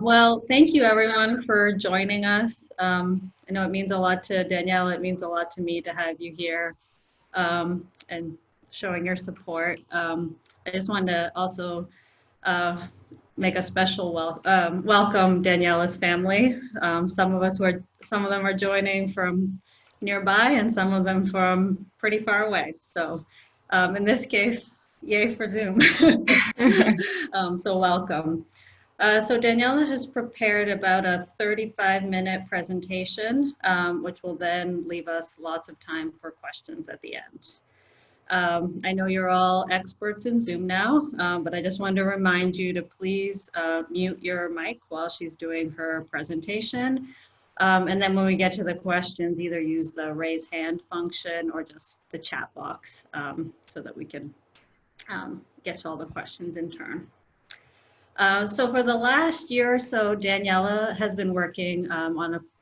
Well, thank you everyone for joining us. I know it means a lot to Danielle, it means a lot to me to have you here and showing your support. I just wanted to also uh, make a special welcome Daniela's family. Some of them are joining from nearby and some of them from pretty far away. So in this case, yay for Zoom. So welcome. So Daniela has prepared about a 35-minute presentation, which will then leave us lots of time for questions at the end. I know you're all experts in Zoom now, but I just wanted to remind you to please mute your mic while she's doing her presentation. And then when we get to the questions, either use the raise hand function or just the chat box so that we can get to all the questions in turn. So for the last year or so, Daniela has been working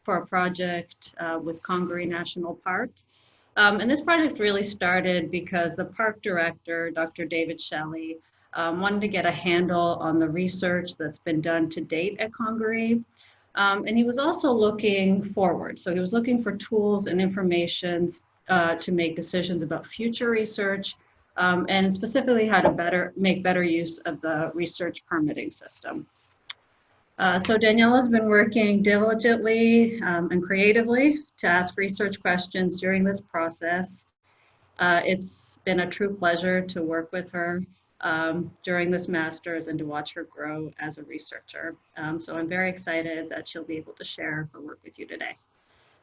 for a project with Congaree National Park. And this project really started because the park director, Dr. David Shelley, wanted to get a handle on the research that's been done to date at Congaree. And he was also looking forward. So he was looking for tools and information to make decisions about future research, and specifically how to make better use of the research permitting system. So Daniela's been working diligently and creatively to ask research questions during this process. It's been a true pleasure to work with her during this master's and to watch her grow as a researcher. So I'm very excited that she'll be able to share her work with you today.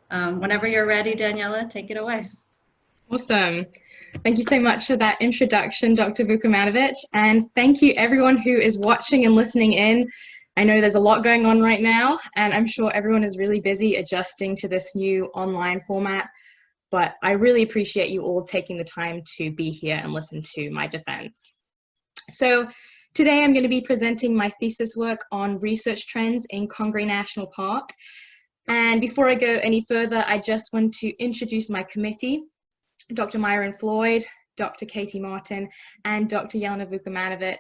Whenever you're ready, Daniela, take it away. Awesome. Thank you so much for that introduction, Dr. Vukomanovic, and thank you everyone who is watching and listening in. I know there's a lot going on right now, and I'm sure everyone is really busy adjusting to this new online format, but I really appreciate you all taking the time to be here and listen to my defense. So today I'm going to be presenting my thesis work on research trends in Congaree National Park. And before I go any further, I just want to introduce my committee. Dr. Myron Floyd, Dr. Katie Martin, and Dr. Jelena Vukomanovic.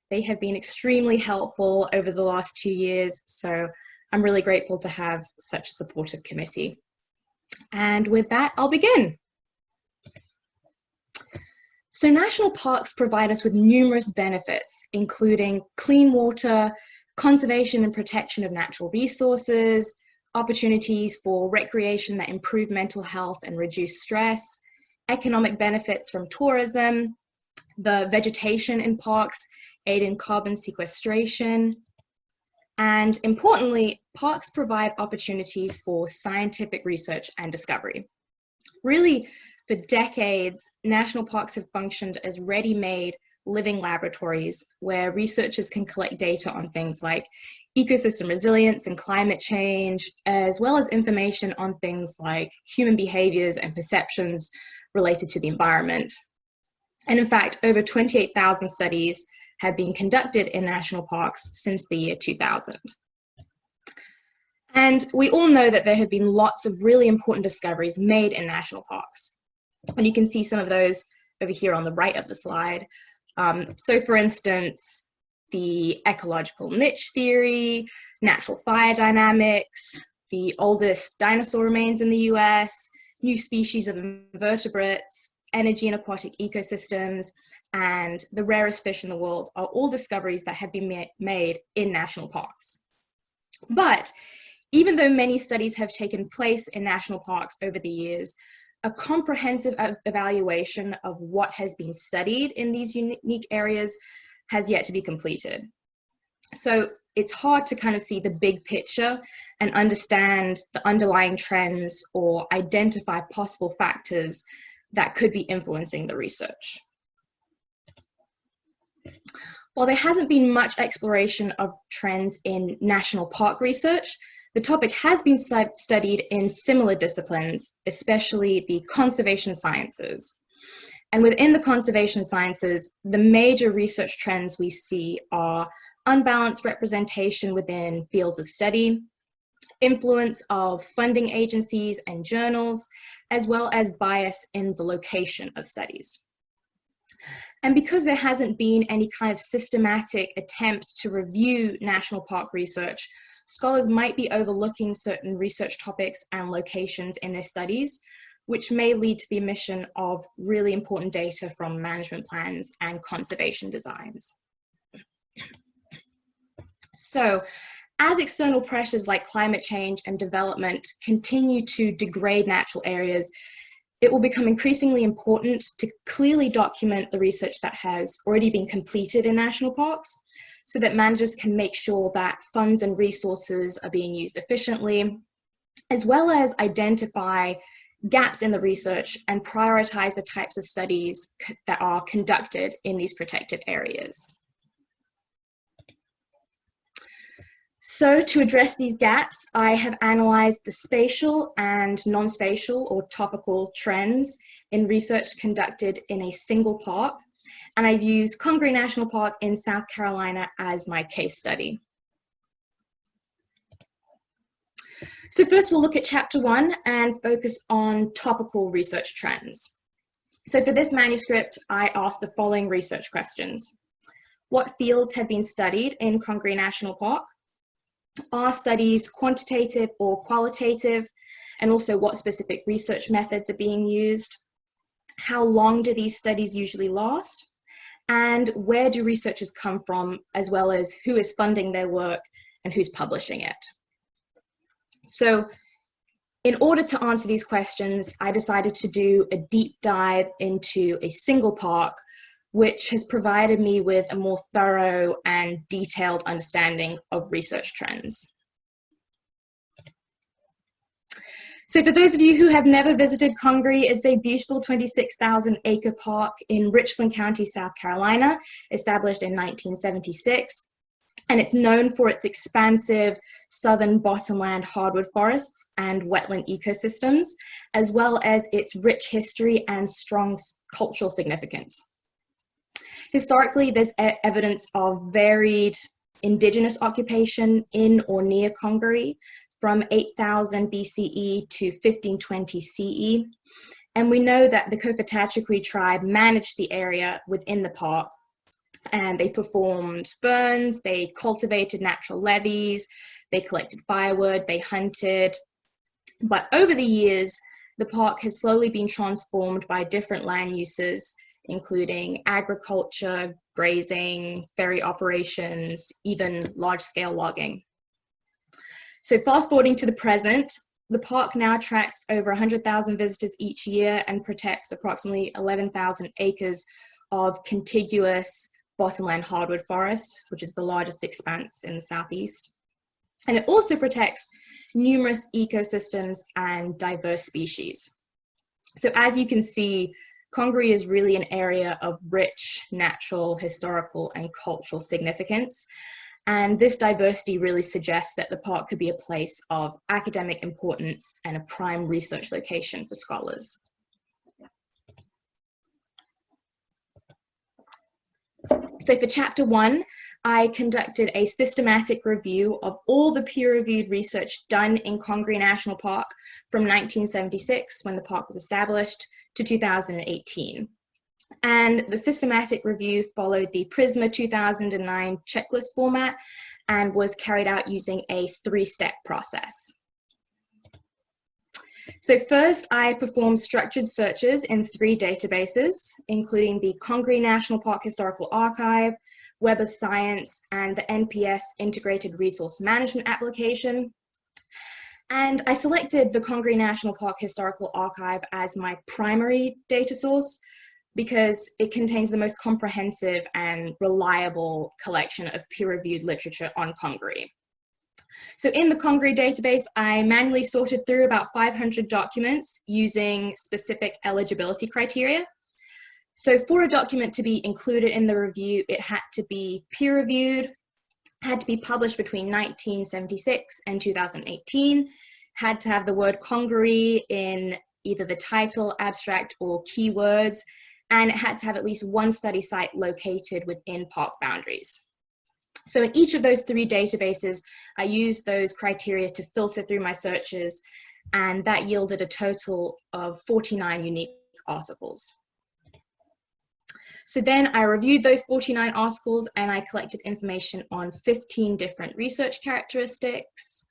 They have been extremely helpful over the last 2 years, so I'm really grateful to have such a supportive committee. And with that, I'll begin. So national parks provide us with numerous benefits, including clean water, conservation and protection of natural resources, opportunities for recreation that improve mental health and reduce stress, economic benefits from tourism, the vegetation in parks aid in carbon sequestration, and importantly, parks provide opportunities for scientific research and discovery. Really, for decades, national parks have functioned as ready-made living laboratories where researchers can collect data on things like ecosystem resilience and climate change, as well as information on things like human behaviors and perceptions related to the environment. And in fact, over 28,000 studies have been conducted in national parks since the year 2000. And we all know that there have been lots of really important discoveries made in national parks. And you can see some of those over here on the right of the slide. So for instance, the ecological niche theory, natural fire dynamics, the oldest dinosaur remains in the US, new species of invertebrates, energy in aquatic ecosystems, and the rarest fish in the world are all discoveries that have been made in national parks. But even though many studies have taken place in national parks over the years, a comprehensive evaluation of what has been studied in these unique areas has yet to be completed. So it's hard to kind of see the big picture and understand the underlying trends or identify possible factors that could be influencing the research. While there hasn't been much exploration of trends in national park research, the topic has been studied in similar disciplines, especially the conservation sciences. And within the conservation sciences, the major research trends we see are unbalanced representation within fields of study, influence of funding agencies and journals, as well as bias in the location of studies. And because there hasn't been any kind of systematic attempt to review national park research, scholars might be overlooking certain research topics and locations in their studies, which may lead to the omission of really important data from management plans and conservation designs. So, as external pressures like climate change and development continue to degrade natural areas, it will become increasingly important to clearly document the research that has already been completed in national parks so that managers can make sure that funds and resources are being used efficiently, as well as identify gaps in the research and prioritize the types of studies that are conducted in these protected areas. So to address these gaps, I have analysed the spatial and non-spatial or topical trends in research conducted in a single park, and I've used Congaree National Park in South Carolina as my case study. So first we'll look at chapter 1 and focus on topical research trends. So for this manuscript, I asked the following research questions. What fields have been studied in Congaree National Park? Are studies quantitative or qualitative? And also what specific research methods are being used? How long do these studies usually last? And where do researchers come from, as well as who is funding their work and who's publishing it? So in order to answer these questions, I decided to do a deep dive into a single park, which has provided me with a more thorough and detailed understanding of research trends. So for those of you who have never visited Congaree, it's a beautiful 26,000 acre park in Richland County, South Carolina, established in 1976. And it's known for its expansive southern bottomland hardwood forests and wetland ecosystems, as well as its rich history and strong cultural significance. Historically, there's evidence of varied indigenous occupation in or near Congaree from 8000 BCE to 1520 CE. And we know that the Cofetachequi tribe managed the area within the park, and they performed burns, they cultivated natural levees, they collected firewood, they hunted. But over the years, the park has slowly been transformed by different land uses, including agriculture, grazing, ferry operations, even large-scale logging. So fast forwarding to the present, the park now attracts over 100,000 visitors each year and protects approximately 11,000 acres of contiguous bottomland hardwood forest, which is the largest expanse in the southeast. And it also protects numerous ecosystems and diverse species. So as you can see, Congaree is really an area of rich natural, historical, and cultural significance. And this diversity really suggests that the park could be a place of academic importance and a prime research location for scholars. So for chapter 1, I conducted a systematic review of all the peer-reviewed research done in Congaree National Park from 1976, when the park was established, to 2018. And the systematic review followed the PRISMA 2009 checklist format and was carried out using a 3-step process. So first, I performed structured searches in 3 databases, including the Congaree National Park Historical Archive, Web of Science, and the NPS Integrated Resource Management application. And I selected the Congaree National Park Historical Archive as my primary data source because it contains the most comprehensive and reliable collection of peer-reviewed literature on Congaree. So in the Congaree database, I manually sorted through about 500 documents using specific eligibility criteria. So for a document to be included in the review, it had to be peer-reviewed, had to be published between 1976 and 2018, had to have the word Congaree in either the title, abstract, or keywords, and it had to have at least one study site located within park boundaries. So in each of those 3 databases, I used those criteria to filter through my searches, and that yielded a total of 49 unique articles. So then I reviewed those 49 articles and I collected information on 15 different research characteristics.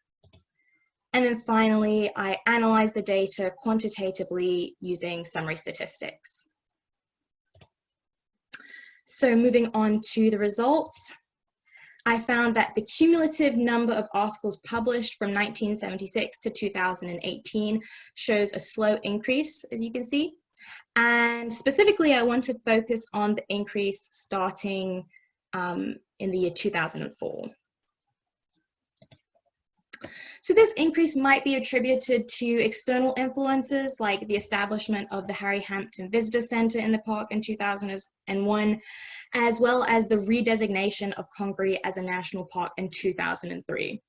And then finally, I analyzed the data quantitatively using summary statistics. So moving on to the results, I found that the cumulative number of articles published from 1976 to 2018 shows a slow increase, as you can see. And specifically, I want to focus on the increase starting in the year 2004. So this increase might be attributed to external influences like the establishment of the Harry Hampton Visitor Center in the park in 2001, as well as the redesignation of Congaree as a national park in 2003.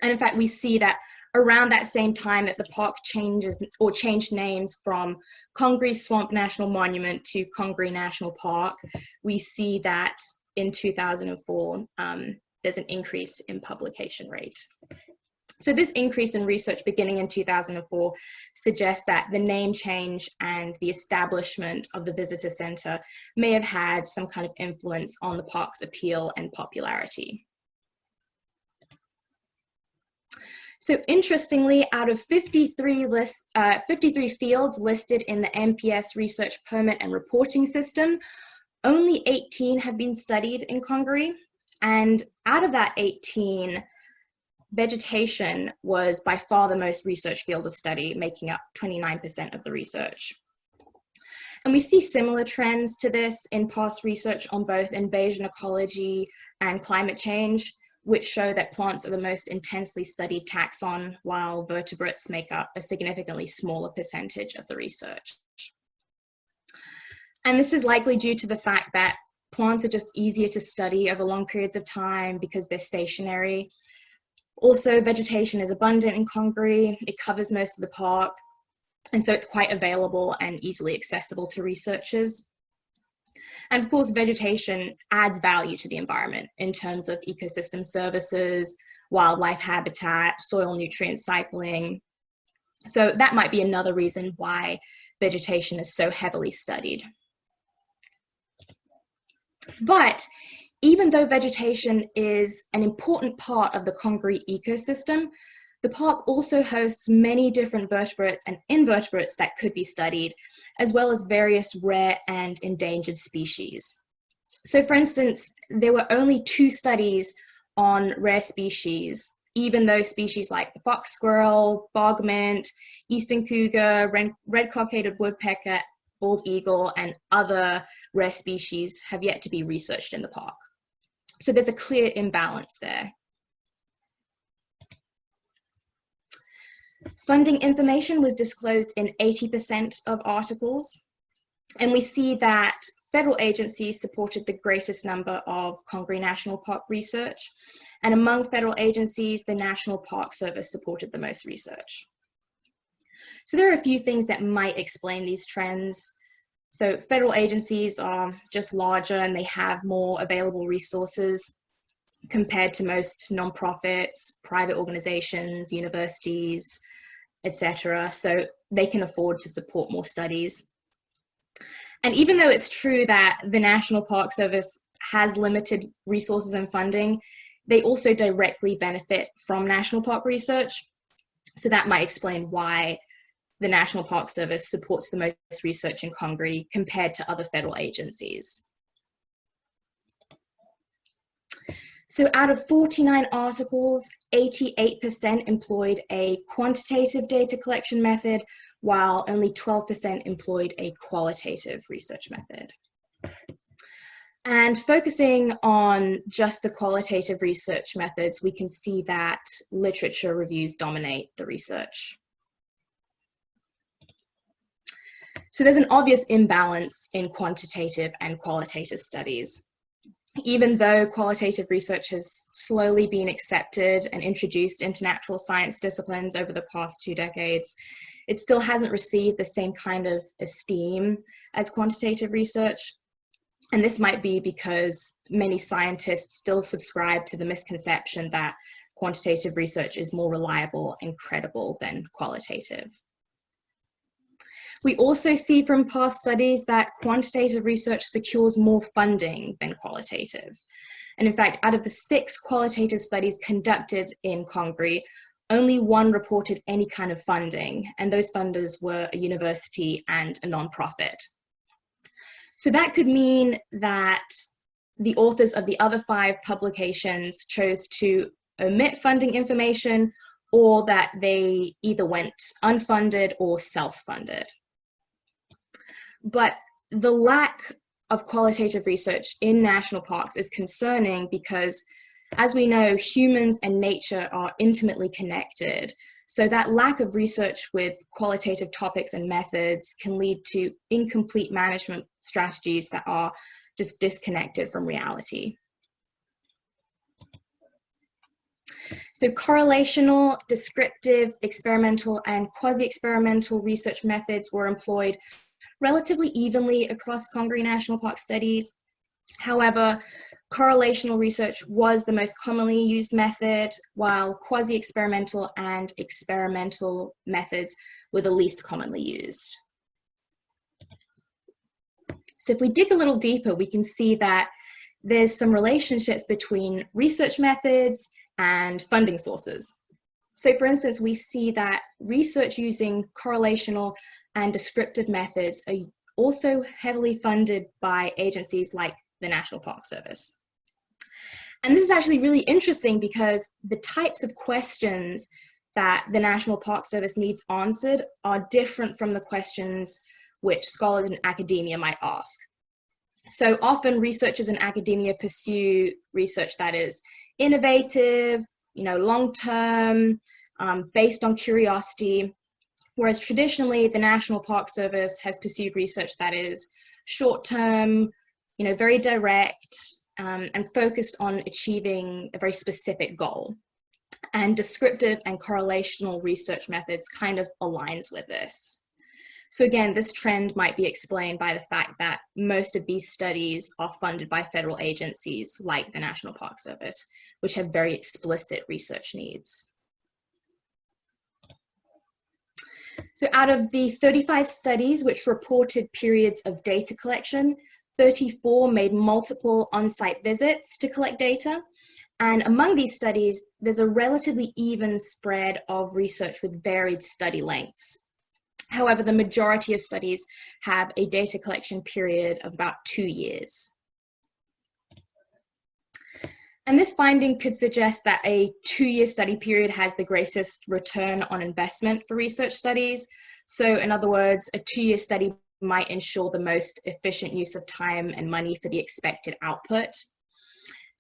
And in fact, we see that around that same time that the park changed names from Congaree Swamp National Monument to Congaree National Park, we see that in 2004, there's an increase in publication rate. So this increase in research beginning in 2004 suggests that the name change and the establishment of the visitor center may have had some kind of influence on the park's appeal and popularity. So interestingly, out of 53 fields listed in the MPS research permit and reporting system, only 18 have been studied in Congaree. And out of that 18, vegetation was by far the most researched field of study, making up 29% of the research. And we see similar trends to this in past research on both invasion ecology and climate change, which show that plants are the most intensely studied taxon, while vertebrates make up a significantly smaller percentage of the research. And this is likely due to the fact that plants are just easier to study over long periods of time because they're stationary. Also, vegetation is abundant in Congaree. It covers most of the park, and so it's quite available and easily accessible to researchers. And of course, vegetation adds value to the environment in terms of ecosystem services, wildlife habitat, soil nutrient cycling. So that might be another reason why vegetation is so heavily studied. But even though vegetation is an important part of the Congaree ecosystem, the park also hosts many different vertebrates and invertebrates that could be studied, as well as various rare and endangered species. So for instance, there were only 2 studies on rare species, even though species like the fox squirrel, bog mint, eastern cougar, red cockaded woodpecker, bald eagle, and other rare species have yet to be researched in the park. So there's a clear imbalance there. Funding information was disclosed in 80% of articles, and we see that federal agencies supported the greatest number of Congaree National Park research, and among federal agencies, the National Park Service supported the most research. So there are a few things that might explain these trends. So federal agencies are just larger and they have more available resources compared to most nonprofits, private organizations, universities, etc. So they can afford to support more studies. And even though it's true that the National Park Service has limited resources and funding, they also directly benefit from national park research. So that might explain why the National Park Service supports the most research in Congaree compared to other federal agencies. So out of 49 articles, 88% employed a quantitative data collection method, while only 12% employed a qualitative research method. And focusing on just the qualitative research methods, we can see that literature reviews dominate the research. So there's an obvious imbalance in quantitative and qualitative studies. Even though qualitative research has slowly been accepted and introduced into natural science disciplines over the past 2 decades, it still hasn't received the same kind of esteem as quantitative research. And this might be because many scientists still subscribe to the misconception that quantitative research is more reliable and credible than qualitative. We also see from past studies that quantitative research secures more funding than qualitative. And in fact, out of the 6 qualitative studies conducted in Congaree, only 1 reported any kind of funding, and those funders were a university and a nonprofit. So that could mean that the authors of the other 5 publications chose to omit funding information, or that they either went unfunded or self-funded. But the lack of qualitative research in national parks is concerning because, as we know, humans and nature are intimately connected. So that lack of research with qualitative topics and methods can lead to incomplete management strategies that are just disconnected from reality. So correlational, descriptive, experimental, and quasi-experimental research methods were employed relatively evenly across Congaree National Park studies. However, correlational research was the most commonly used method, while quasi-experimental and experimental methods were the least commonly used. So if we dig a little deeper, we can see that there's some relationships between research methods and funding sources. So for instance, we see that research using correlational and descriptive methods are also heavily funded by agencies like the National Park Service. And this is actually really interesting because the types of questions that the National Park Service needs answered are different from the questions which scholars in academia might ask. So often researchers in academia pursue research that is innovative, long-term, based on curiosity, whereas traditionally the National Park Service has pursued research that is short-term, very direct, and focused on achieving a very specific goal. And descriptive and correlational research methods kind of aligns with this. So again, this trend might be explained by the fact that most of these studies are funded by federal agencies like the National Park Service, which have very explicit research needs. So out of the 35 studies which reported periods of data collection, 34 made multiple on-site visits to collect data. And among these studies, there's a relatively even spread of research with varied study lengths. However, the majority of studies have a data collection period of about 2 years. And this finding could suggest that a 2-year study period has the greatest return on investment for research studies. So in other words, a 2-year study might ensure the most efficient use of time and money for the expected output.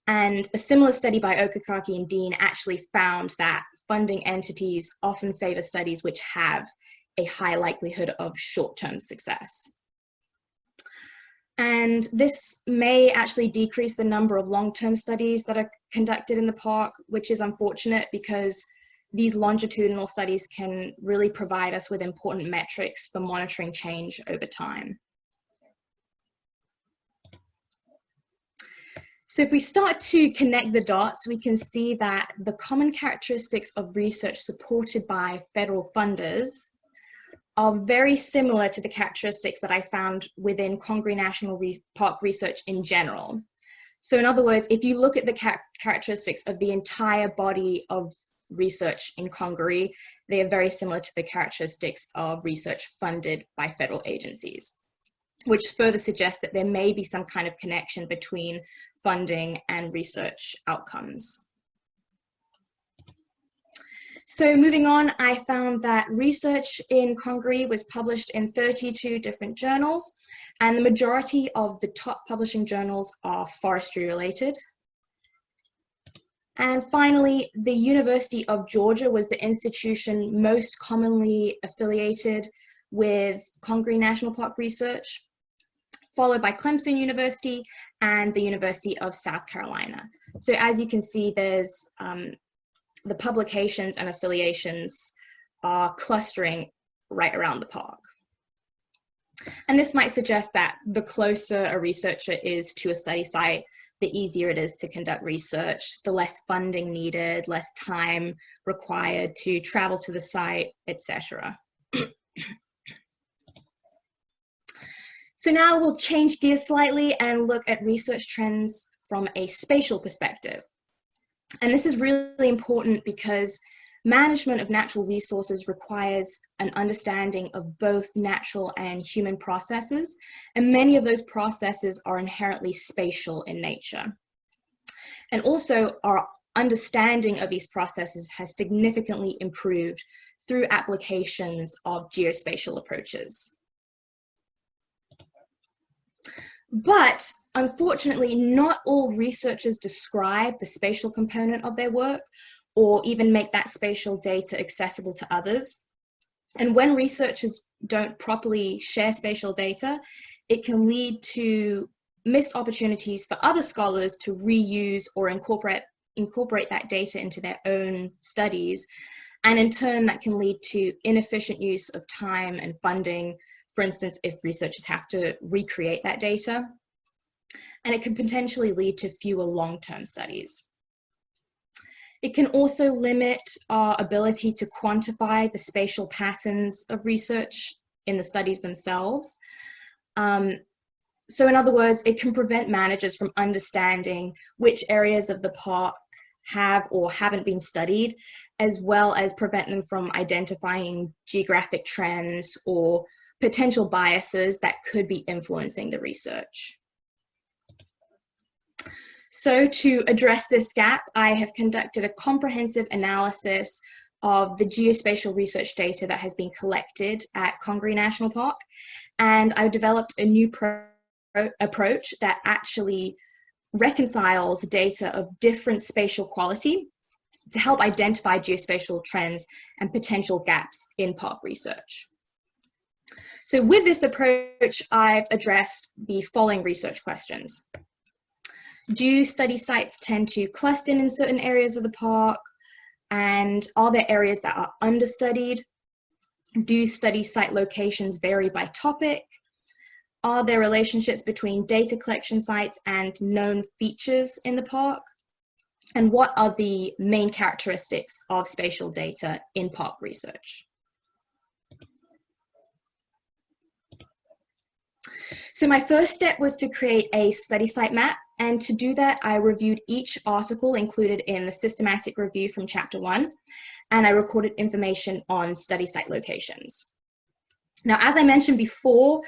And a similar study by Okakaki and Dean actually found that funding entities often favor studies which have a high likelihood of short-term success. And this may actually decrease the number of long-term studies that are conducted in the park, which is unfortunate because these longitudinal studies can really provide us with important metrics for monitoring change over time. So if we start to connect the dots, we can see that the common characteristics of research supported by federal funders are very similar to the characteristics that I found within Congaree National Park research in general. So in other words, if you look at the characteristics of the entire body of research in Congaree, they are very similar to the characteristics of research funded by federal agencies, which further suggests that there may be some kind of connection between funding and research outcomes. So moving on, I found that research in Congaree was published in 32 different journals, and the majority of the top publishing journals are forestry related. And finally, the University of Georgia was the institution most commonly affiliated with Congaree National Park research, followed by Clemson University and the University of South Carolina. So as you can see, there's the publications and affiliations are clustering right around the park. And this might suggest that the closer a researcher is to a study site, the easier it is to conduct research, the less funding needed, less time required to travel to the site, etc. So now we'll change gears slightly and look at research trends from a spatial perspective. And this is really important because management of natural resources requires an understanding of both natural and human processes, and many of those processes are inherently spatial in nature. And also, our understanding of these processes has significantly improved through applications of geospatial approaches. But unfortunately, not all researchers describe the spatial component of their work or even make that spatial data accessible to others. And when researchers don't properly share spatial data, it can lead to missed opportunities for other scholars to reuse or incorporate that data into their own studies. And in turn, that can lead to inefficient use of time and funding, for instance, if researchers have to recreate that data. And it could potentially lead to fewer long-term studies. It can also limit our ability to quantify the spatial patterns of research in the studies themselves. So in other words, it can prevent managers from understanding which areas of the park have or haven't been studied, as well as prevent them from identifying geographic trends or potential biases that could be influencing the research. So to address this gap, I have conducted a comprehensive analysis of the geospatial research data that has been collected at Congaree National Park, and I've developed a new approach that actually reconciles data of different spatial quality to help identify geospatial trends and potential gaps in park research. So with this approach, I've addressed the following research questions. Do study sites tend to cluster in certain areas of the park? And are there areas that are understudied? Do study site locations vary by topic? Are there relationships between data collection sites and known features in the park? And what are the main characteristics of spatial data in park research? So my first step was to create a study site map, and to do that I reviewed each article included in the systematic review from chapter 1, and I recorded information on study site locations. Now, as I mentioned before,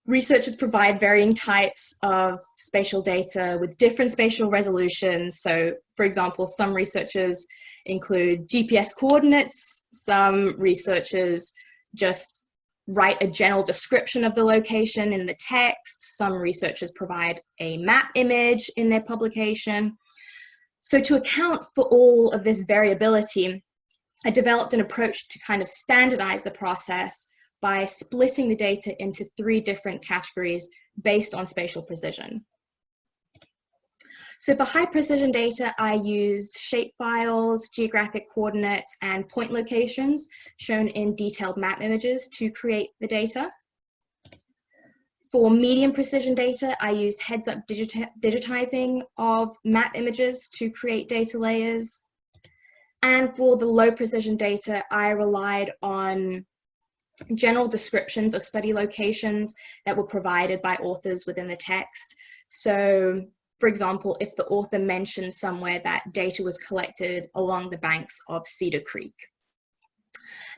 researchers provide varying types of spatial data with different spatial resolutions. So, for example, some researchers include GPS coordinates, some researchers just write a general description of the location in the text, some researchers provide a map image in their publication. So to account for all of this variability, I developed an approach to kind of standardize the process by splitting the data into 3 different categories based on spatial precision. So for high precision data, I used shapefiles, geographic coordinates, and point locations shown in detailed map images to create the data. For medium precision data, I used heads-up digitizing of map images to create data layers. And for the low precision data, I relied on general descriptions of study locations that were provided by authors within the text. So, for example, if the author mentioned somewhere that data was collected along the banks of Cedar Creek.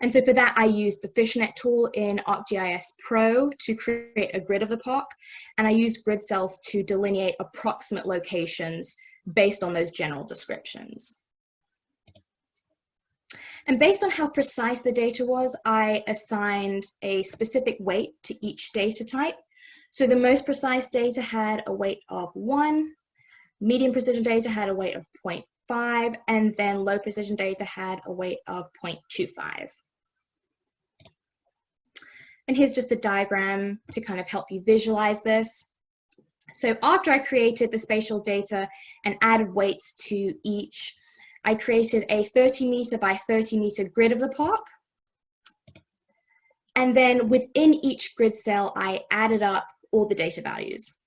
And so for that, I used the fishnet tool in ArcGIS Pro to create a grid of the park, and I used grid cells to delineate approximate locations based on those general descriptions. And based on how precise the data was, I assigned a specific weight to each data type. So the most precise data had a weight of 1, medium precision data had a weight of 0.5, and then low precision data had a weight of 0.25. And here's just a diagram to kind of help you visualize this. So after I created the spatial data and added weights to each, I created a 30-meter by 30-meter grid of the park. And then within each grid cell, I added up all the data values.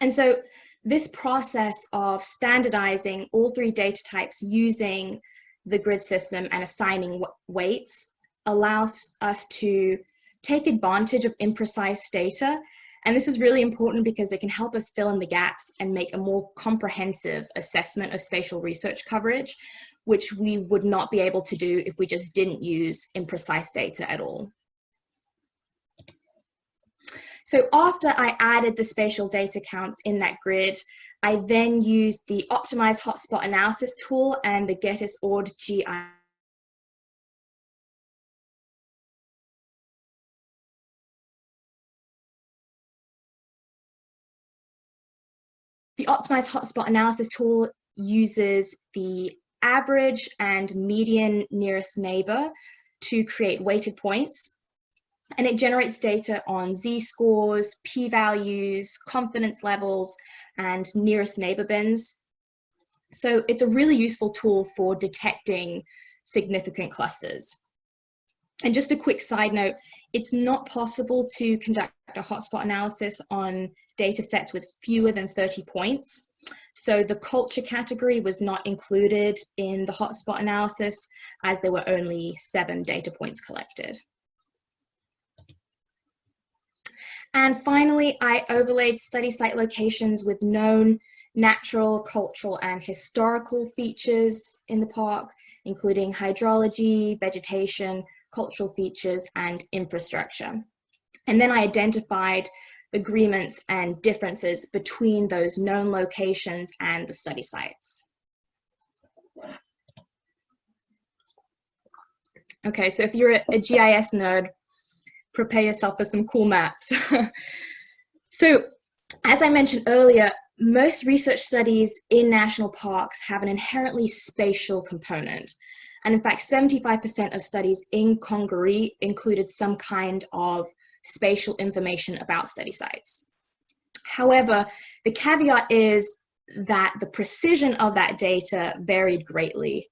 And so this process of standardizing all 3 data types using the grid system and assigning weights allows us to take advantage of imprecise data And this is really important because it can help us fill in the gaps and make a more comprehensive assessment of spatial research coverage, which we would not be able to do if we just didn't use imprecise data at all. So after I added the spatial data counts in that grid, I then used the optimized hotspot analysis tool and the GETIS-ORD GI. The optimized hotspot analysis tool uses the average and median nearest neighbor to create weighted points, and it generates data on z-scores, p-values, confidence levels, and nearest neighbor bins. So it's a really useful tool for detecting significant clusters. And just a quick side note, it's not possible to conduct a hotspot analysis on data sets with fewer than 30 points. So the culture category was not included in the hotspot analysis as there were only 7 data points collected. And finally, I overlaid study site locations with known natural, cultural, and historical features in the park, including hydrology, vegetation, cultural features, and infrastructure. And then I identified agreements and differences between those known locations and the study sites. Okay, so if you're a GIS nerd, prepare yourself for some cool maps. So, as I mentioned earlier, most research studies in national parks have an inherently spatial component. And in fact, 75% of studies in Congaree included some kind of spatial information about study sites. However, the caveat is that the precision of that data varied greatly.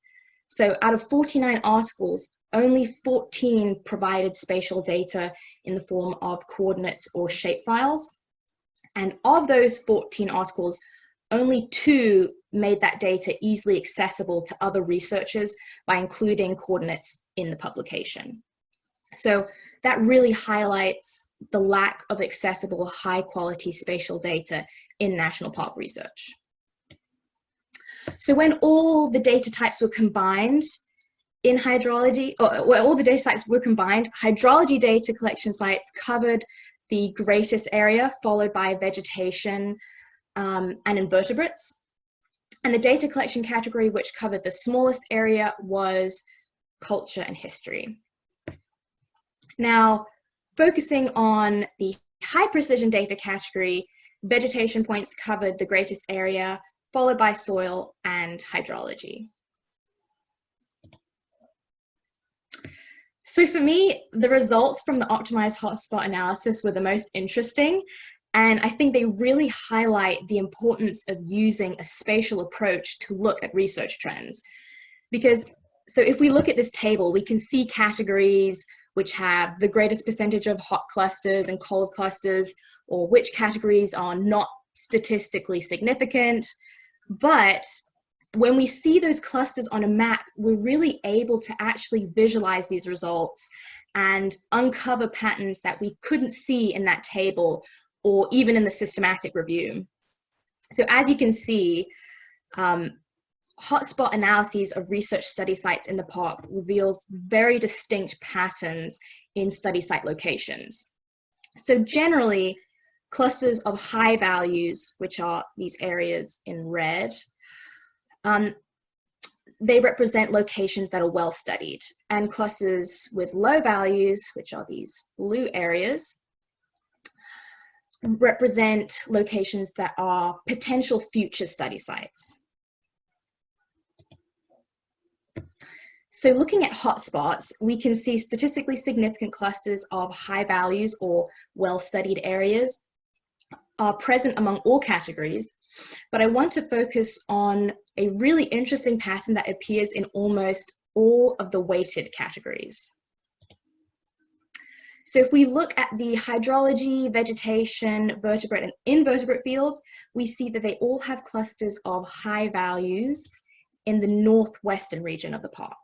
So out of 49 articles, only 14 provided spatial data in the form of coordinates or shapefiles. And of those 14 articles, only 2 made that data easily accessible to other researchers by including coordinates in the publication. So that really highlights the lack of accessible high-quality spatial data in national park research. So when all the data types were combined in hydrology, or all the data sites were combined, hydrology data collection sites covered the greatest area, followed by vegetation and invertebrates. And the data collection category, which covered the smallest area, was culture and history. Now, focusing on the high precision data category, vegetation points covered the greatest area, followed by soil and hydrology. So for me, the results from the optimized hotspot analysis were the most interesting, and I think they really highlight the importance of using a spatial approach to look at research trends. Because, so if we look at this table, we can see categories which have the greatest percentage of hot clusters and cold clusters, or which categories are not statistically significant. But when we see those clusters on a map, we're really able to actually visualize these results and uncover patterns that we couldn't see in that table or even in the systematic review. So as you can see, hotspot analyses of research study sites in the park reveals very distinct patterns in study site locations. So generally, clusters of high values, which are these areas in red, they represent locations that are well studied, and clusters with low values, which are these blue areas, represent locations that are potential future study sites. So looking at hotspots, we can see statistically significant clusters of high values or well-studied areas are present among all categories, but I want to focus on a really interesting pattern that appears in almost all of the weighted categories. So if we look at the hydrology, vegetation, vertebrate, and invertebrate fields, we see that they all have clusters of high values in the northwestern region of the park.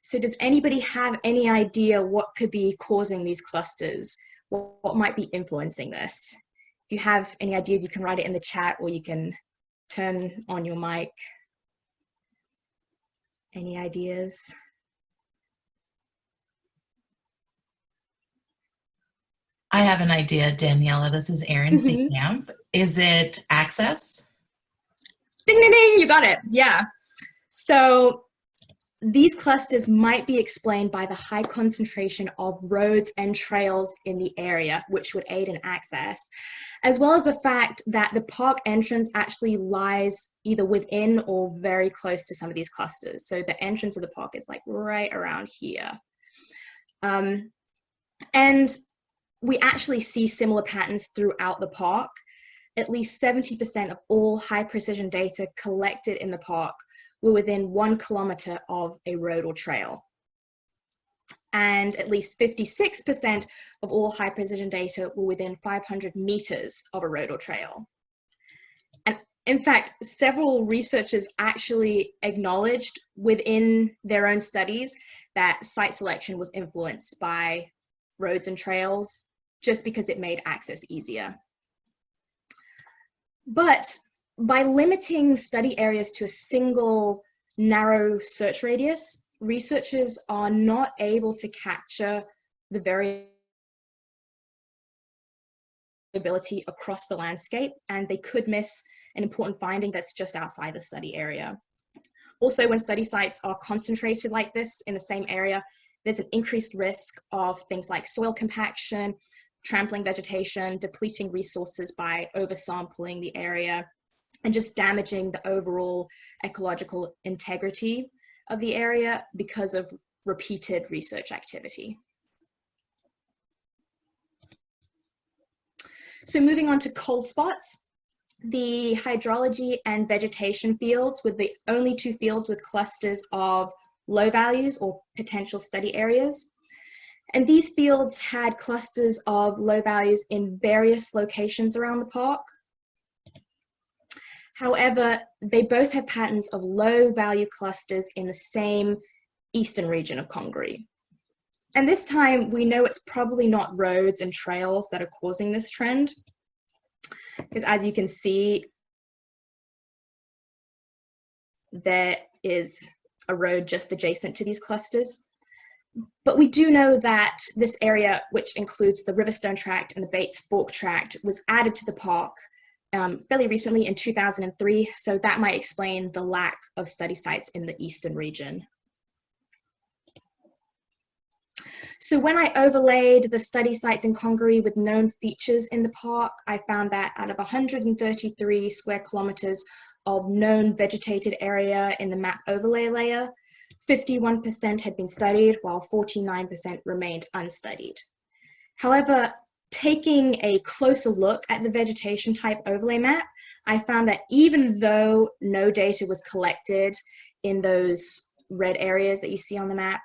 So does anybody have any idea what could be causing these clusters? what might be influencing this? If you have any ideas, you can write it in the chat, or you can turn on your mic. Any ideas? I have an idea, Daniela. This is Erin Camp. Is it access? Ding, ding, ding, you got it. Yeah. So these clusters might be explained by the high concentration of roads and trails in the area, which would aid in access, as well as the fact that the park entrance actually lies either within or very close to some of these clusters. So the entrance of the park is like right around here. And we actually see similar patterns throughout the park. At least 70% of all high precision data collected in the park were within 1 kilometer of a road or trail. And at least 56% of all high precision data were within 500 meters of a road or trail. And in fact, several researchers actually acknowledged within their own studies that site selection was influenced by roads and trails just because it made access easier. But by limiting study areas to a single narrow search radius, researchers are not able to capture the variability across the landscape, and they could miss an important finding that's just outside the study area. Also, when study sites are concentrated like this in the same area, there's an increased risk of things like soil compaction, trampling vegetation, depleting resources by oversampling the area, and just damaging the overall ecological integrity of the area because of repeated research activity. So moving on to cold spots, the hydrology and vegetation fields were the only 2 fields with clusters of low values or potential study areas. And these fields had clusters of low values in various locations around the park. However, they both have patterns of low value clusters in the same eastern region of Congaree. And this time we know it's probably not roads and trails that are causing this trend, because as you can see, there is a road just adjacent to these clusters. But we do know that this area, which includes the Riverstone Tract and the Bates Fork Tract, was added to the park fairly recently in 2003, so that might explain the lack of study sites in the eastern region. So when I overlaid the study sites in Congaree with known features in the park, I found that out of 133 square kilometers of known vegetated area in the map overlay layer, 51% had been studied, while 49% remained unstudied. However, taking a closer look at the vegetation type overlay map, I found that even though no data was collected in those red areas that you see on the map,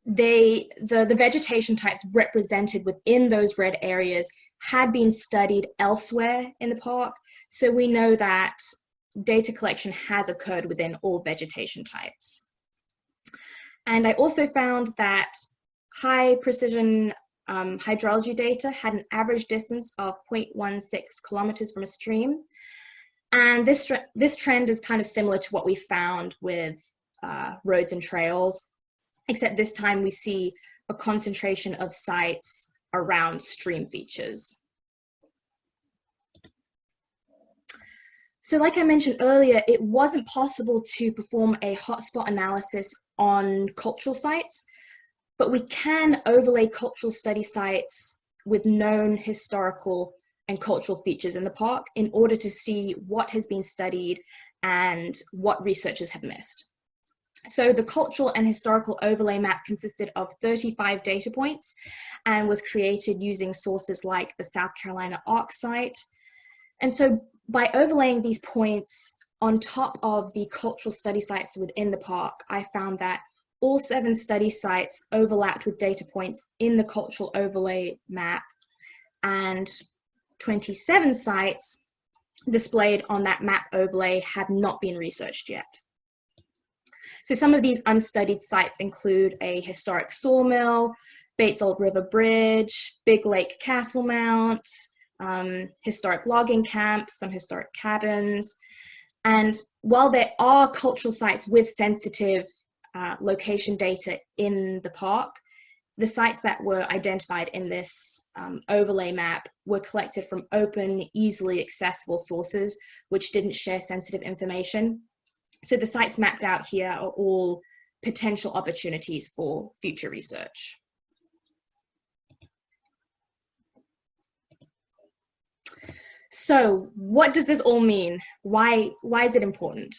the vegetation types represented within those red areas had been studied elsewhere in the park, so we know that data collection has occurred within all vegetation types. And I also found that high precision hydrology data had an average distance of 0.16 kilometers from a stream. And this trend is kind of similar to what we found with roads and trails, except this time we see a concentration of sites around stream features. So like I mentioned earlier, it wasn't possible to perform a hotspot analysis on cultural sites, but we can overlay cultural study sites with known historical and cultural features in the park in order to see what has been studied and what researchers have missed. So the cultural and historical overlay map consisted of 35 data points and was created using sources like the South Carolina ARC site. And so by overlaying these points on top of the cultural study sites within the park, I found that all 7 study sites overlapped with data points in the cultural overlay map, and 27 sites displayed on that map overlay have not been researched yet. So some of these unstudied sites include a historic sawmill, Bates Old River Bridge, Big Lake Castle Mount, historic logging camps, some historic cabins. And while there are cultural sites with sensitive location data in the park, the sites that were identified in this overlay map were collected from open, easily accessible sources, which didn't share sensitive information. So the sites mapped out here are all potential opportunities for future research. So what does this all mean? Why is it important?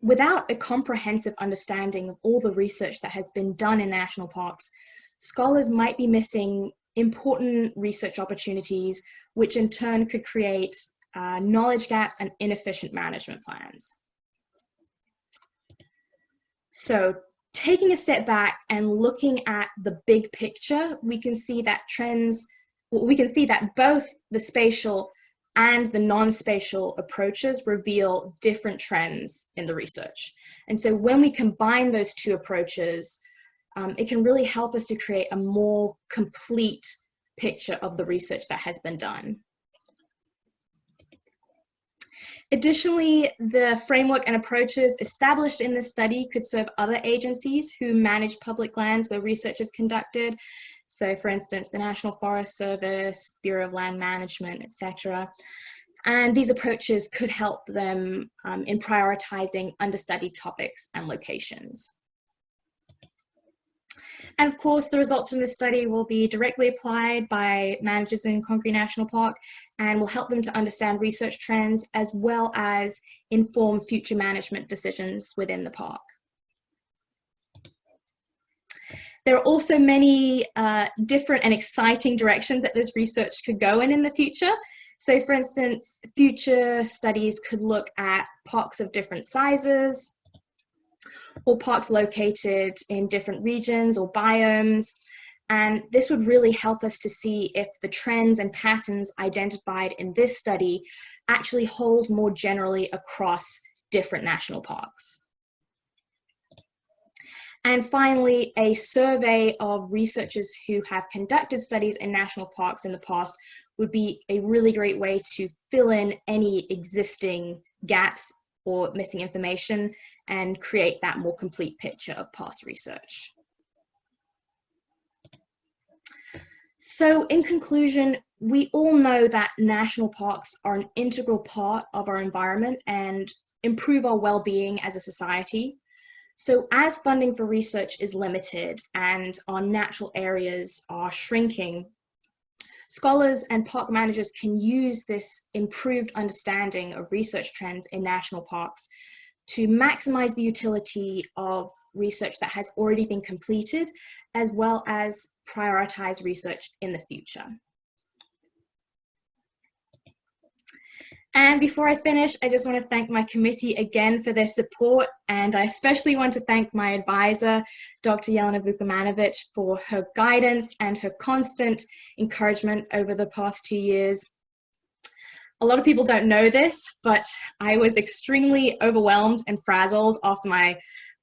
Without a comprehensive understanding of all the research that has been done in national parks, scholars might be missing important research opportunities, which in turn could create knowledge gaps and inefficient management plans. So taking a step back and looking at the big picture, we can see that both the spatial and the non-spatial approaches reveal different trends in the research. And so when we combine those two approaches, it can really help us to create a more complete picture of the research that has been done. Additionally, the framework and approaches established in this study could serve other agencies who manage public lands where research is conducted. So for instance, the National Forest Service, Bureau of Land Management, etc. And these approaches could help them in prioritizing understudied topics and locations. And of course, the results from this study will be directly applied by managers in Congaree National Park and will help them to understand research trends as well as inform future management decisions within the park. There are also many different and exciting directions that this research could go in the future. So for instance, future studies could look at parks of different sizes, or parks located in different regions or biomes. And this would really help us to see if the trends and patterns identified in this study actually hold more generally across different national parks. And finally, a survey of researchers who have conducted studies in national parks in the past would be a really great way to fill in any existing gaps or missing information and create that more complete picture of past research. So in conclusion, we all know that national parks are an integral part of our environment and improve our well-being as a society. So as funding for research is limited and our natural areas are shrinking, scholars and park managers can use this improved understanding of research trends in national parks to maximize the utility of research that has already been completed, as well as prioritize research in the future. And before I finish, I just want to thank my committee again for their support, and I especially want to thank my advisor, Dr. Jelena Vukomanovic, for her guidance and her constant encouragement over the past 2 years. A lot of people don't know this, but I was extremely overwhelmed and frazzled after my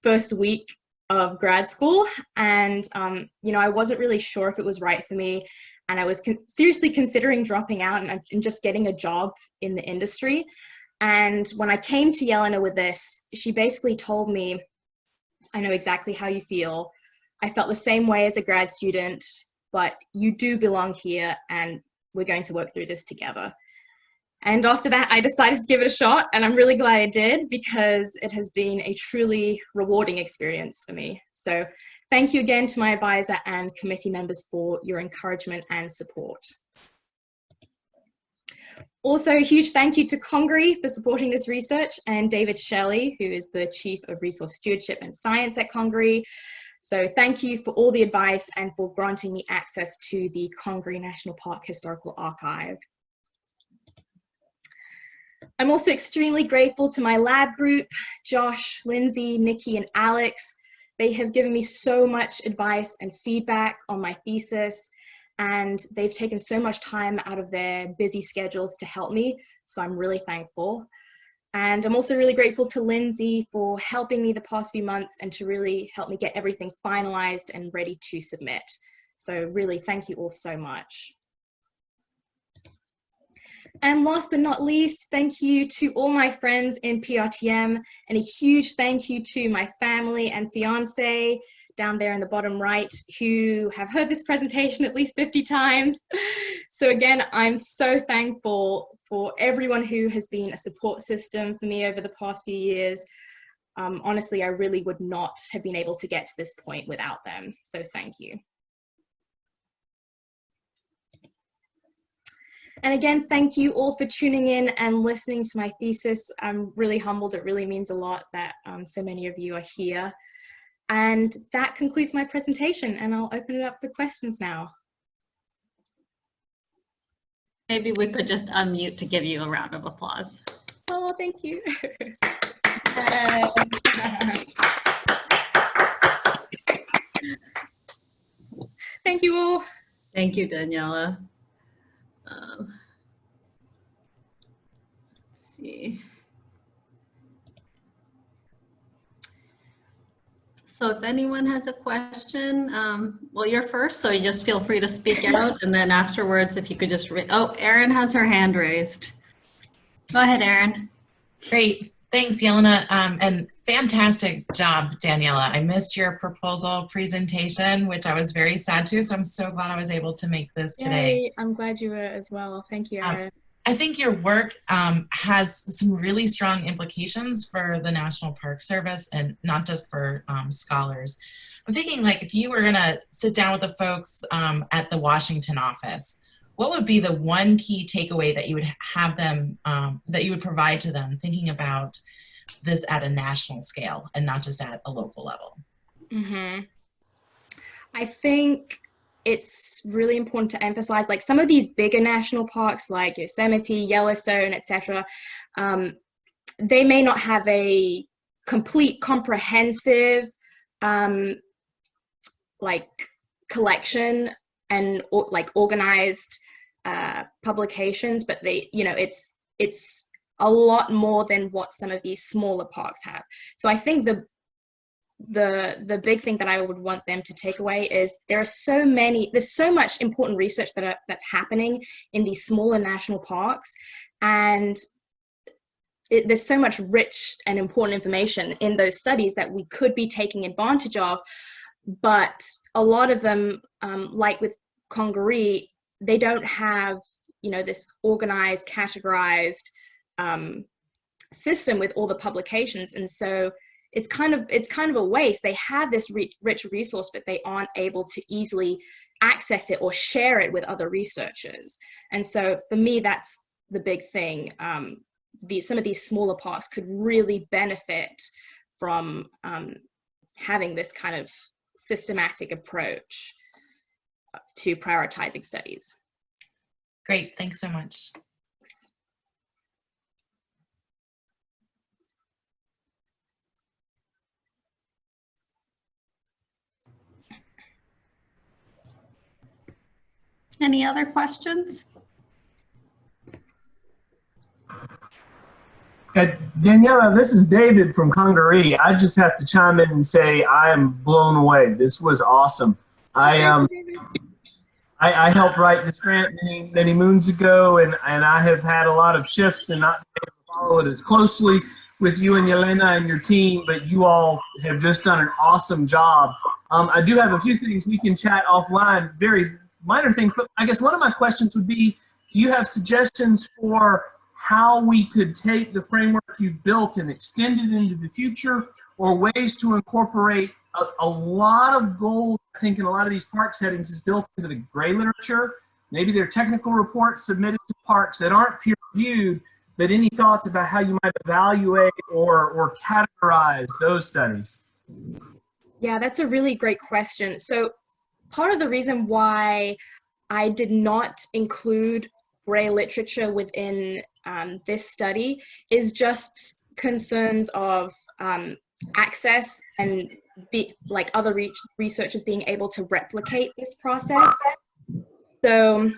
first week of grad school, and you know, I wasn't really sure if it was right for me, and I was seriously considering dropping out and just getting a job in the industry. And when I came to Jelena with this, she basically told me, I know exactly how you feel. I felt the same way as a grad student, but you do belong here and we're going to work through this together. And after that, I decided to give it a shot, and I'm really glad I did because it has been a truly rewarding experience for me. So thank you again to my advisor and committee members for your encouragement and support. Also, a huge thank you to Congaree for supporting this research, and David Shelley, who is the Chief of Resource Stewardship and Science at Congaree. So thank you for all the advice and for granting me access to the Congaree National Park Historical Archive. I'm also extremely grateful to my lab group, Josh, Lindsay, Nikki, and Alex. They have given me so much advice and feedback on my thesis, and they've taken so much time out of their busy schedules to help me, so I'm really thankful. And I'm also really grateful to Lindsay for helping me the past few months and to really help me get everything finalized and ready to submit. So really, thank you all so much. And last but not least, thank you to all my friends in PRTM, and a huge thank you to my family and fiance down there in the bottom right, who have heard this presentation at least 50 times. So again, I'm so thankful for everyone who has been a support system for me over the past few years. Honestly, I really would not have been able to get to this point without them. So thank you. And again, thank you all for tuning in and listening to my thesis. I'm really humbled. It really means a lot that so many of you are here. And that concludes my presentation, and I'll open it up for questions now. Maybe we could just unmute to give you a round of applause. Oh, thank you. Thank you all. Thank you, Daniela. Let's see. So if anyone has a question, well, you're first, so you just feel free to speak out, and then afterwards, if you could just, oh, Erin has her hand raised. Go ahead, Erin. Great. Thanks, Yelena. And fantastic job, Daniela. I missed your proposal presentation, which I was very sad to, so I'm so glad I was able to make this today. Yay, I'm glad you were as well. Thank you, Erin. I think your work has some really strong implications for the National Park Service, and not just for scholars. I'm thinking, like, if you were gonna sit down with the folks at the Washington office, what would be the one key takeaway that you would have them, that you would provide to them, thinking about this at a national scale and not just at a local level? Mm-hmm. I think it's really important to emphasize, like, some of these bigger national parks like Yosemite, Yellowstone, etc. They may not have a complete comprehensive like collection and like organized publications, but they, you know, it's a lot more than what some of these smaller parks have. So I think the big thing that I would want them to take away is there's so much important research that's happening in these smaller national parks, and there's so much rich and important information in those studies that we could be taking advantage of, but a lot of them, like with Congaree, they don't have, you know, this organized, categorized system with all the publications, and so it's kind of a waste. They have this rich resource, but they aren't able to easily access it or share it with other researchers. And so for me, that's the big thing. Some of these smaller parks could really benefit from having this kind of systematic approach to prioritizing studies. Great, thanks so much. Any other questions? Daniela, this is David from Congaree. I just have to chime in and say I am blown away. This was awesome. I helped write this grant many moons ago, and I have had a lot of shifts and not been able to follow it as closely with you and Yelena and your team, but you all have just done an awesome job. I do have a few things we can chat offline, very minor things, but I guess one of my questions would be, do you have suggestions for how we could take the framework you've built and extend it into the future, or ways to incorporate a lot of gold, I think, in a lot of these park settings is built into the gray literature. Maybe they're technical reports submitted to parks that aren't peer-reviewed, but any thoughts about how you might evaluate or categorize those studies? Yeah, that's a really great question. So part of the reason why I did not include gray literature within this study is just concerns of access and like other researchers being able to replicate this process. So,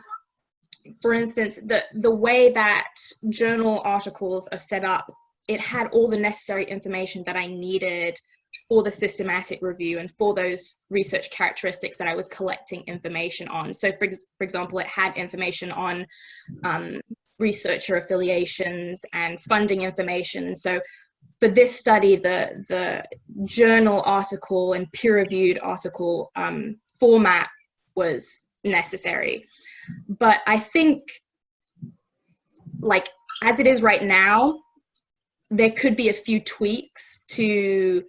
for instance, the way that journal articles are set up, it had all the necessary information that I needed for the systematic review and for those research characteristics that I was collecting information on. So for example, it had information on researcher affiliations and funding information. So for this study, the journal article and peer-reviewed article format was necessary. But I think, like, as it is right now, there could be a few tweaks to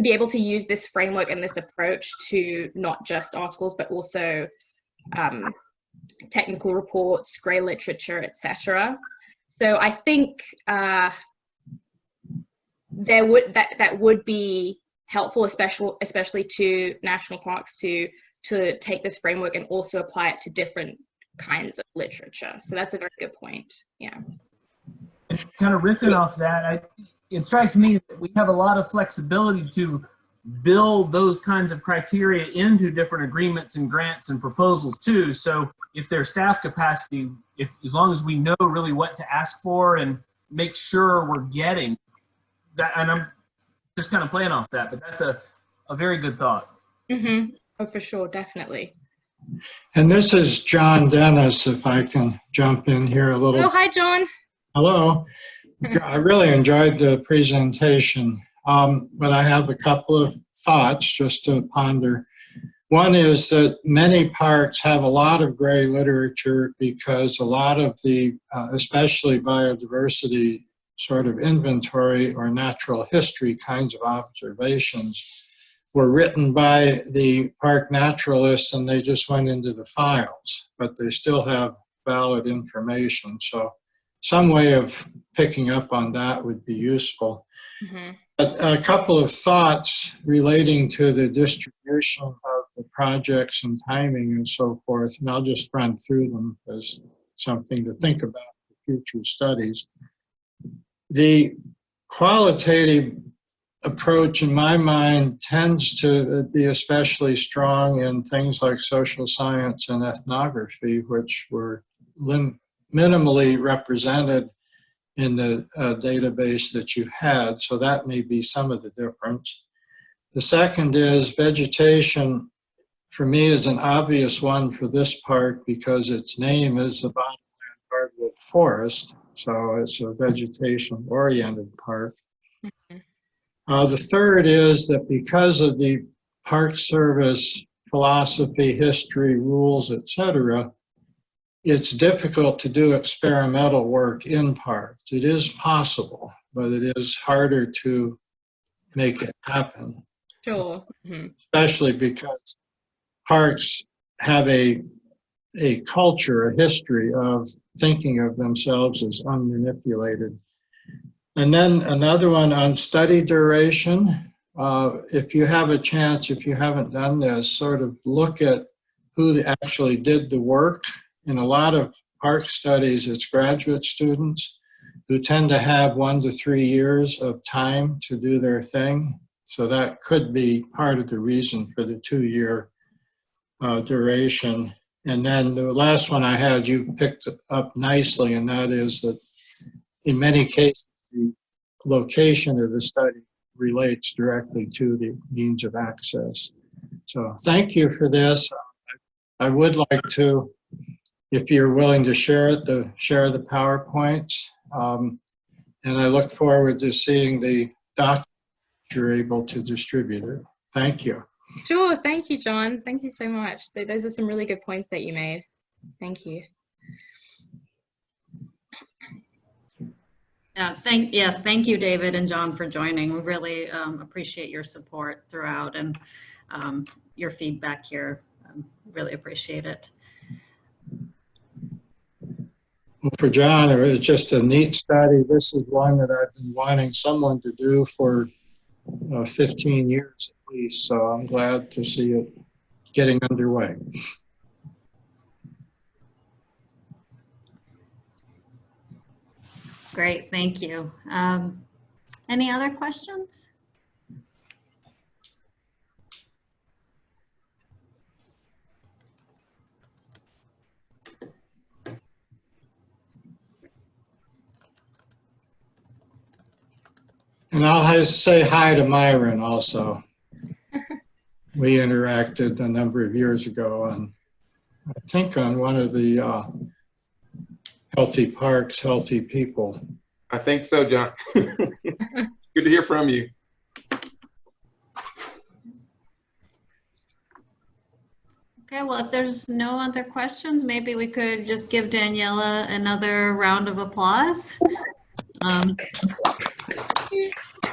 be able to use this framework and this approach to not just articles, but also technical reports, grey literature, etc. So I think that would be helpful, especially to national parks to take this framework and also apply it to different kinds of literature. So that's a very good point. Yeah. Kind of riffing off that, it strikes me that we have a lot of flexibility to build those kinds of criteria into different agreements and grants and proposals too. So if there's staff capacity, as long as we know really what to ask for and make sure we're getting that, and I'm just kind of playing off that, but that's a very good thought. Mm-hmm. Oh, for sure, definitely. And this is John Dennis, if I can jump in here a little. Oh, hi, John. Hello. I really enjoyed the presentation, but I have a couple of thoughts just to ponder. One is that many parks have a lot of gray literature because a lot of the, especially biodiversity sort of inventory or natural history kinds of observations were written by the park naturalists and they just went into the files, but they still have valid information. So some way of picking up on that would be useful. Mm-hmm. But a couple of thoughts relating to the distribution of the projects and timing and so forth, and I'll just run through them as something to think about for future studies. The qualitative approach, in my mind, tends to be especially strong in things like social science and ethnography, which were minimally represented in the database that you had. So that may be some of the difference. The second is vegetation, for me, is an obvious one for this park because its name is the bottomland hardwood forest. So it's a vegetation-oriented park. The third is that because of the Park Service philosophy, history, rules, etc., it's difficult to do experimental work in parks. It is possible, but it is harder to make it happen. Sure. Mm-hmm. Especially because parks have a culture, a history of thinking of themselves as unmanipulated. And then another one on study duration. If you have a chance, if you haven't done this, sort of look at who actually did the work. In a lot of park studies, it's graduate students who tend to have 1 to 3 years of time to do their thing. So that could be part of the reason for the 2-year duration. And then the last one I had, you picked up nicely, and that is that in many cases, the location of the study relates directly to the means of access. So thank you for this. I would like to, if you're willing to share it, share the PowerPoints. And I look forward to seeing the document you're able to distribute it. Thank you. Sure. Thank you, John. Thank you so much. Those are some really good points that you made. Thank you. Yeah, thank you, David and John, for joining. We really appreciate your support throughout and your feedback here. Really appreciate it. Well, for John, it was just a neat study. This is one that I've been wanting someone to do for 15 years at least, so I'm glad to see it getting underway. Great, thank you. Any other questions? And And I'll say hi to Myron also. We interacted a number of years ago, and I think on one of the Healthy Parks, Healthy People. I think so, John. Good to hear from you. Okay, well, if there's no other questions, maybe we could just give Daniela another round of applause.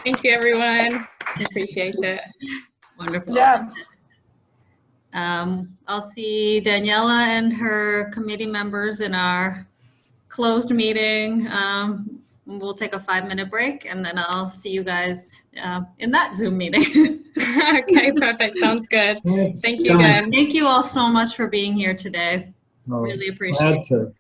Thank you, everyone. I appreciate it. Wonderful. Good job. I'll see Daniela and her committee members in our closed meeting. We'll take a 5-minute break, and then I'll see you guys in that Zoom meeting. Okay, perfect. Sounds good. Yes, Thank you again. Thank you all so much for being here today. Oh, Really appreciate it. glad to.